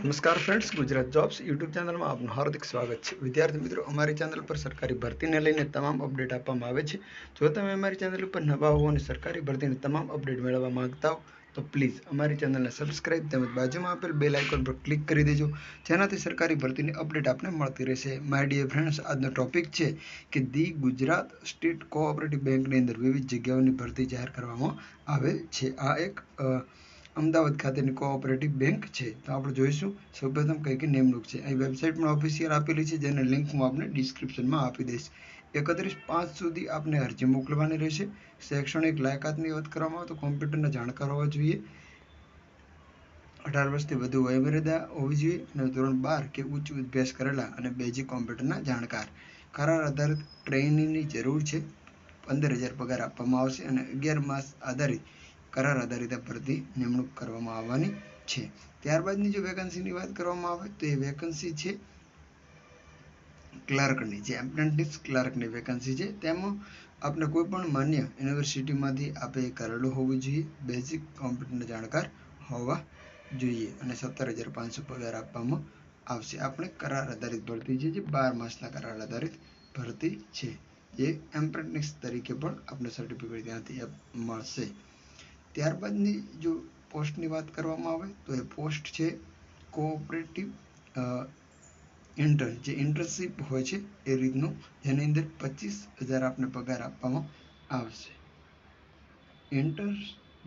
નમસ્કાર friends, Gujarat jobs YouTube ચેનલમાં આપનું હાર્દિક સ્વાગત છે. વિદ્યાર્થી મિત્રો, અમારી ચેનલ પર સરકારી ભરતીને લઈને તમામ અપડેટ આપવામાં આવે છે. જો તમે અમારી ચેનલ ઉપર નવા હો અને સરકારી ભરતીની તમામ અપડેટ મેળવવા માંગતા હો તો પ્લીઝ અમારી ચેનલને સબસ્ક્રાઇબ તેમજ બાજુમાં આપેલ બેલ આઇકોન પર ક્લિક કરી દેજો, જેનાથી સરકારી ભરતીની અપડેટ આપને મળતી રહેશે. માય ડિયર ફ્રેન્ડ્સ, આજનો ટોપિક છે કે ધી ગુજરાત સ્ટેટ કોઓપરેટિવ બેંકની અંદર વિવિધ જગ્યાઓની ભરતી જાહેર કરવામાં આવે છે. આ એક અમદાવાદ ખાતેની કોઓપરેટિવ બેંક છે. તો આપણે જોઈશું સૌપ્રથમ કઈ કઈ નિમણૂક છે. અહીં વેબસાઇટ પણ ઓફિશિયલ આપેલી છે, જેને લિંક હું આપને ડિસ્ક્રિપ્શનમાં આપી દઈશ. 31/5 સુધી આપને અરજી મોકલવાની રહેશે. શૈક્ષણિક લાયકાતની વાત કરવામાં આવે તો કોમ્પ્યુટરના જાણકાર હોવા જોઈએ, 18 વર્ષથી વધુ વયમર્યાદા હોવી જોઈએ અને ધોરણ 12 કે ઉચ્ચ અભ્યાસ કરેલા અને બેઝિક કોમ્પ્યુટરના જાણકાર. કરાર આધારિત ટ્રેનીની જરૂર છે. 15,000 પગાર આપવામાં આવશે અને 11 માસ આધારિત કરાર આધારિત ભરતી નિમણૂક કરવામાં આવવાની છે. ત્યારબાદની જો વેકન્સીની વાત કરવામાં આવે તો એ વેકન્સી છે ક્લાર્કની, જે એપ્રેન્ટિસ ક્લાર્કની વેકન્સી છે. તેમાં આપણે કોઈ પણ માન્ય યુનિવર્સિટીમાંથી આપણે કરેલું હોવું જોઈએ, બેઝિક કોમ્પ્યુટરના જાણકાર હોવા જોઈએ અને 17,500 પગાર આપવામાં આવશે. આપણે કરાર આધારિત ભરતી છે, જે 12 માસના કરાર આધારિત ભરતી છે. જે એપ્રેન્ટિસ તરીકે પણ આપણે સર્ટિફિકેટ ત્યાંથી મળશે. ત્યારબાદની જો પોસ્ટની વાત કરવામાં આવે તો એ પોસ્ટ છે કોઓપરેટિવ ઇન્ટર્ન, જે ઇન્ટર્નશીપ હોય છે એ રીતનું, જેની અંદર 25,000 આપને પગાર આપવામાં આવશે. ઇન્ટર્ન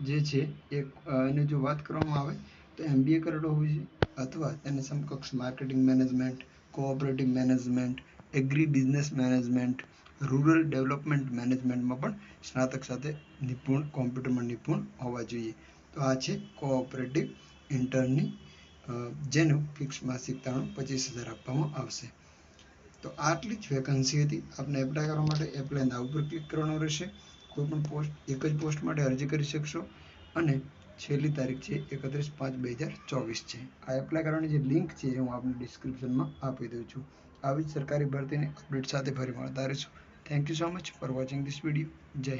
જે છે એની જો વાત કરવામાં આવે તો MBA કરેલો હોવું જોઈએ અથવા તેની સમકક્ષ marketing management, cooperative management, agribusiness management, rural development મેનેજમેન્ટમાં પણ સ્નાતક સાથે નિપુણ, કોમ્પ્યુટરમાં નિપુણ હોવા જોઈએ. તો આ છે કોઓપરેટિવ ઇન્ટર્નની, જેનું ફિક્સ માસિક તાળું 25,000 આપવામાં આવશે. તો આટલી જ વેકન્સી હતી. આપણે એપ્લાય કરવા માટે એપ્લાય નાઉ ઉપર ક્લિક કરવાનું રહેશે. કોઈ પણ પોસ્ટ, એક જ પોસ્ટ માટે અરજી કરી શકશો અને છેલ્લી તારીખ છે 31/5/2024 છે. આ એપ્લાય કરવાની જે લિંક છે એ હું આપને ડિસ્ક્રિપ્શનમાં આપી દઉં છું. આવી જ સરકારી ભરતીની અપડેટ સાથે ફરી મળતા રહીશું. Thank you so much for watching this video. જય હિન્દ.